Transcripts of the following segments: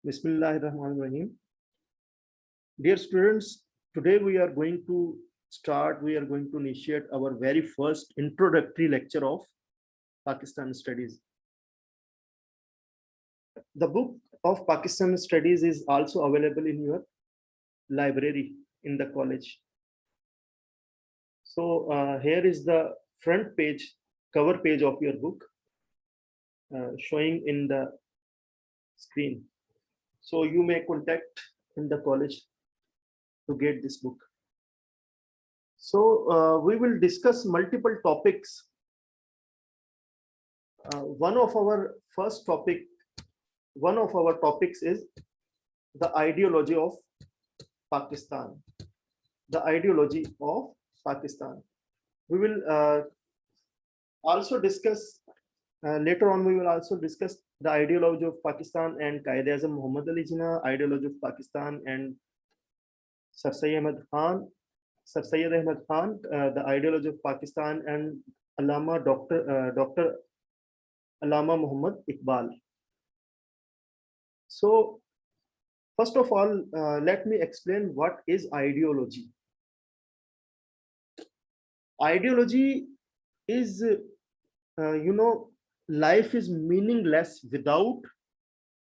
Bismillahirrahmanirrahim. Dear students, today we are going to initiate our very first introductory lecture of Pakistan Studies. The book of Pakistan Studies is also available in your library in the college. So here is the front page, cover page of your book showing in the screen. So you may contact in the college to get this book. So we will discuss multiple topics. One of our topics is the ideology of Pakistan. The ideology of Pakistan. We will also discuss later on. We will also discuss the ideology of Pakistan and Quaid-e-Azam Muhammad Ali Jinnah, ideology of Pakistan and Sir Syed Ahmad Khan, the ideology of Pakistan and Dr. Allama Muhammad Iqbal. So, first of all, let me explain what is ideology. Ideology is, life is meaningless without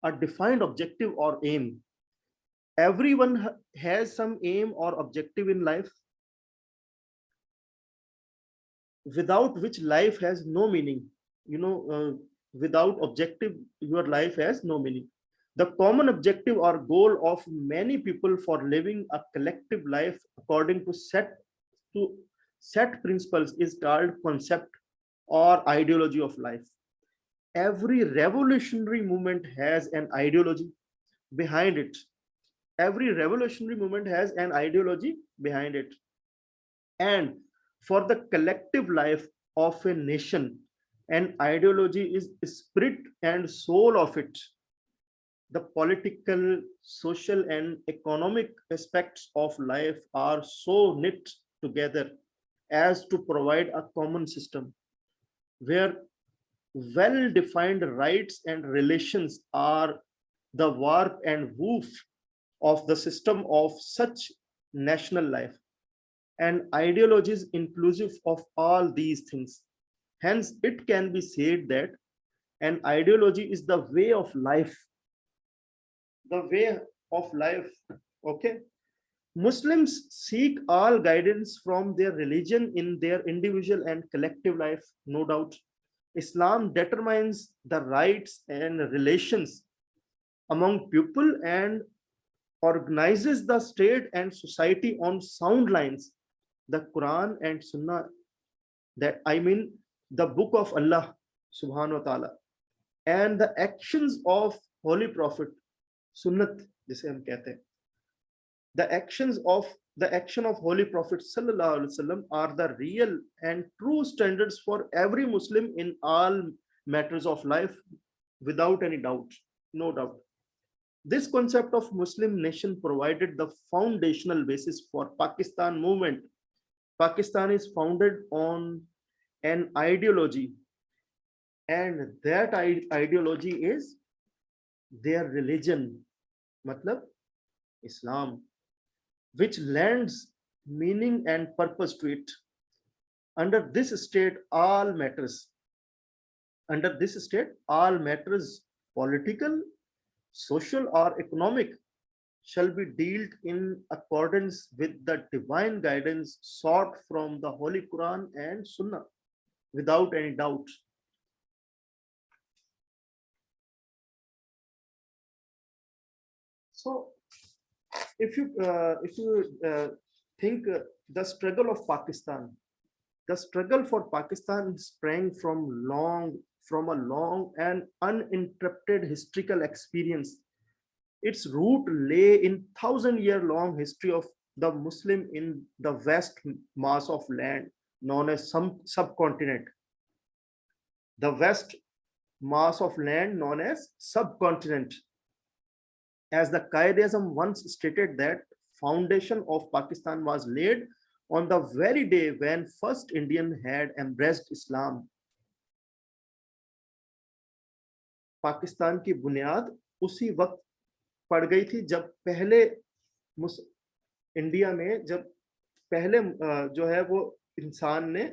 a defined objective or aim. Everyone has some aim or objective in life, without which life has no meaning. Without objective, your life has no meaning. The common objective or goal of many people for living a collective life according to set principles is called concept or ideology of life. Every revolutionary movement has an ideology behind it. Every revolutionary movement has an ideology behind it. And for the collective life of a nation, an ideology is spirit and soul of it. The political, social, and economic aspects of life are so knit together as to provide a common system where well-defined rights and relations are the warp and woof of the system of such national life. And ideology is inclusive of all these things. Hence, it can be said that an ideology is the way of life. The way of life. Okay. Muslims seek all guidance from their religion in their individual and collective life, no doubt. Islam determines the rights and relations among people and organizes the state and society on sound lines. The Quran and Sunnah, that I mean the book of Allah subhanahu wa ta'ala, and the actions of Holy Prophet, Sunnat, जिसे हम कहते हैं, the action of Holy Prophet sallallahu alaihi wasallam are the real and true standards for every Muslim in all matters of life, without any doubt, no doubt. This concept of Muslim nation provided the foundational basis for Pakistan movement. Pakistan is founded on an ideology, and that ideology is their religion, matlab Islam, which lends meaning and purpose to it. Under this state, all matters, political, social, or economic, shall be dealt in accordance with the divine guidance sought from the Holy Quran and Sunnah, without any doubt. So, if you think the struggle of Pakistan, the struggle for Pakistan sprang from a long and uninterrupted historical experience. Its root lay in thousand-year-long history of the Muslim in the vast mass of land known as some subcontinent. The vast mass of land known as subcontinent. As the Quaid-e-Azam once stated, that foundation of Pakistan was laid on the very day when first Indian had embraced Islam. Pakistan की बुनियाद उसी वक्त पड़ गई थी जब पहले India में जब पहले जो है वो इंसान ने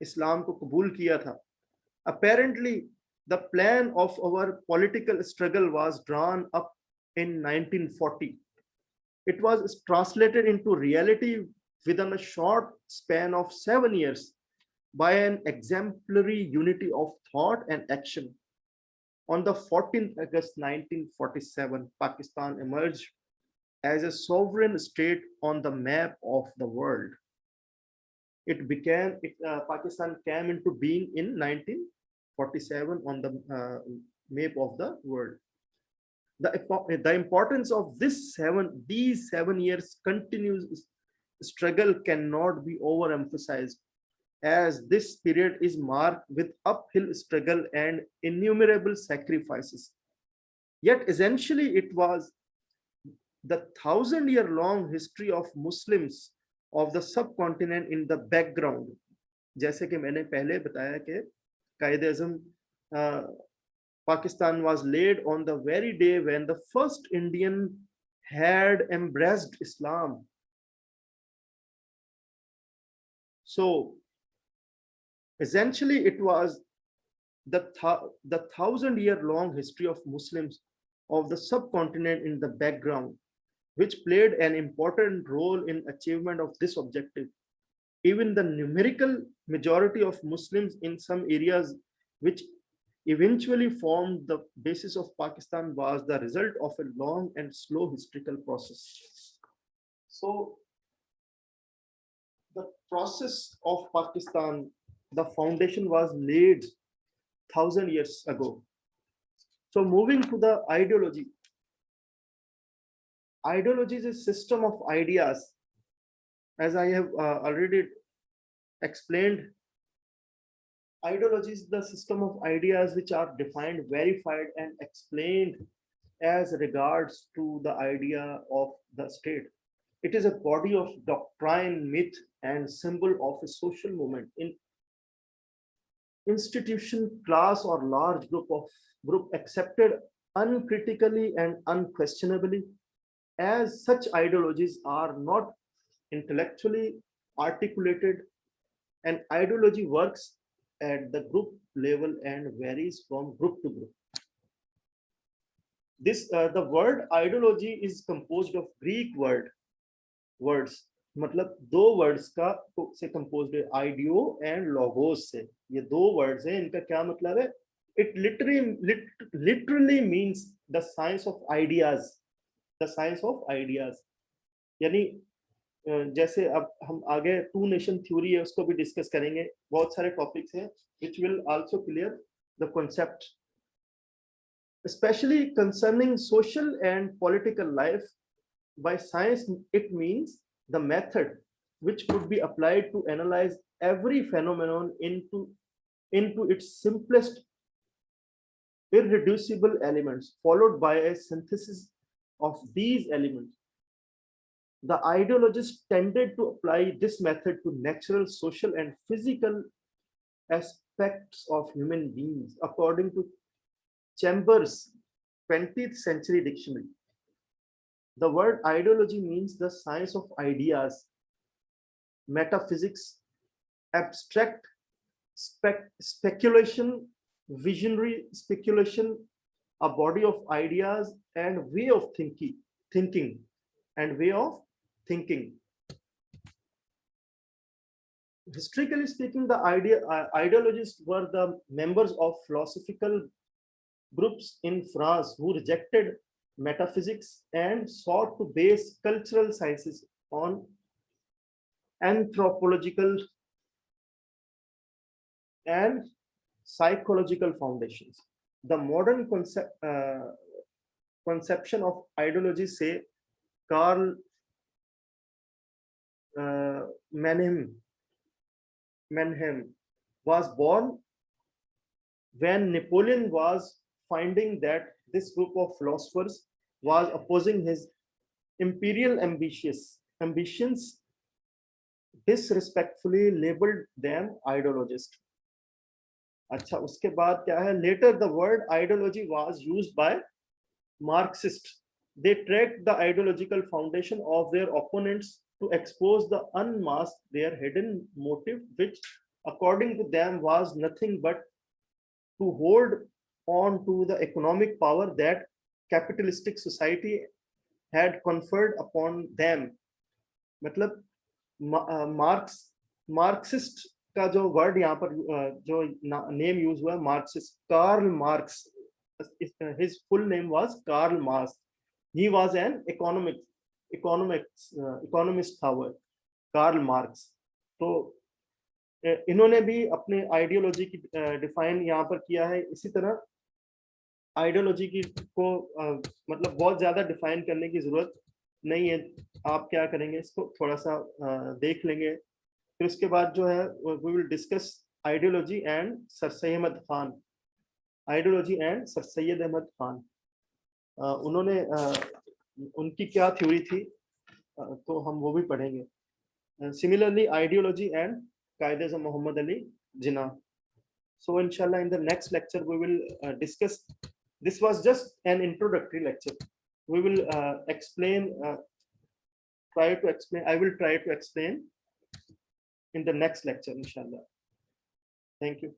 इस्लाम को कबूल किया था. Apparently, the plan of our political struggle was drawn up in 1940. It was translated into reality within a short span of 7 years by an exemplary unity of thought and action. On the 14th August 1947, Pakistan emerged as a sovereign state on the map of the world. Pakistan came into being in 1947 on the map of the world. The importance of these 7 years continuous struggle cannot be overemphasized, as this period is marked with uphill struggle and innumerable sacrifices. Yet essentially it was the 1,000-year long history of Muslims of the subcontinent in the background. जैसे कि मैंने पहले बताया कि Quaid-e-Azam Pakistan was laid on the very day when the first Indian had embraced Islam. So essentially it was the 1,000-year long history of Muslims of the subcontinent in the background, which played an important role in achievement of this objective. Even the numerical majority of Muslims in some areas, which eventually formed the basis of Pakistan, was the result of a long and slow historical process. So the process of Pakistan, the foundation was laid 1,000 years ago. So moving to the ideology. Ideology is a system of ideas. As I have already explained, ideology is the system of ideas which are defined, verified, and explained as regards to the idea of the state. It is a body of doctrine, myth, and symbol of a social movement in institution, class, or large group accepted uncritically and unquestionably. As such, ideologies are not intellectually articulated. An ideology works at the group level and varies from group to group. The word ideology is composed of Greek words. मतलब दो words का से composed है, audio and logos से. ये दो words हैं, इनका क्या मतलब है? It literally means the science of ideas. The science of ideas. यानी जैसे अब हम आगे टू नेशन थ्योरी है उसको भी डिस्कस करेंगे. बहुत सारे टॉपिक्स हैं which will also clear the concept, especially concerning social and political life. By science, it means the method which could be applied to analyze every phenomenon into its simplest irreducible elements, followed by a synthesis of these elements. The ideologists tended to apply this method to natural, social, and physical aspects of human beings, according to Chambers' 20th century dictionary. The word ideology means the science of ideas, metaphysics, abstract speculation, visionary speculation, a body of ideas and way of thinking. Historically speaking, the ideologists were the members of philosophical groups in France who rejected metaphysics and sought to base cultural sciences on anthropological and psychological foundations. The modern conception of ideology, say Karl Mannheim, was born when Napoleon was finding that this group of philosophers was opposing his imperial ambitions, disrespectfully labeled them ideologists. अच्छा, उसके बाद क्या है? Later the word ideology was used by Marxists They tracked the ideological foundation of their opponents to expose the unmasked their hidden motive, which, according to them, was nothing but to hold on to the economic power that capitalistic society had conferred upon them. मतलब Marx Marxist का जो word यहाँ पर जो name use हुआ Marxist, Karl Marx, his full name was Karl Marx. He was an economist था वो, Karl Marx. तो इन्होंने भी अपने आइडियोलॉजी की डिफाइन यहाँ पर किया है. इसी तरह आइडियोलॉजी की को मतलब बहुत ज्यादा डिफाइन करने की जरूरत नहीं है. आप क्या करेंगे, इसको थोड़ा सा देख लेंगे. फिर उसके बाद जो है we will discuss ideology and sir Syed Ahmad Khan. Ideology and sir Syed Ahmad Khan, उन्होंने उनकी क्या थ्योरी थी, तो हम वो भी पढ़ेंगे. सिमिलरली आइडियोलॉजी एंड कायदे Mohammad Ali Jinnah. So inshallah in the next lecture we will discuss. This was just an introductory lecture. We will explain, try to explain. I will try to explain in the next lecture inshallah. Thank you.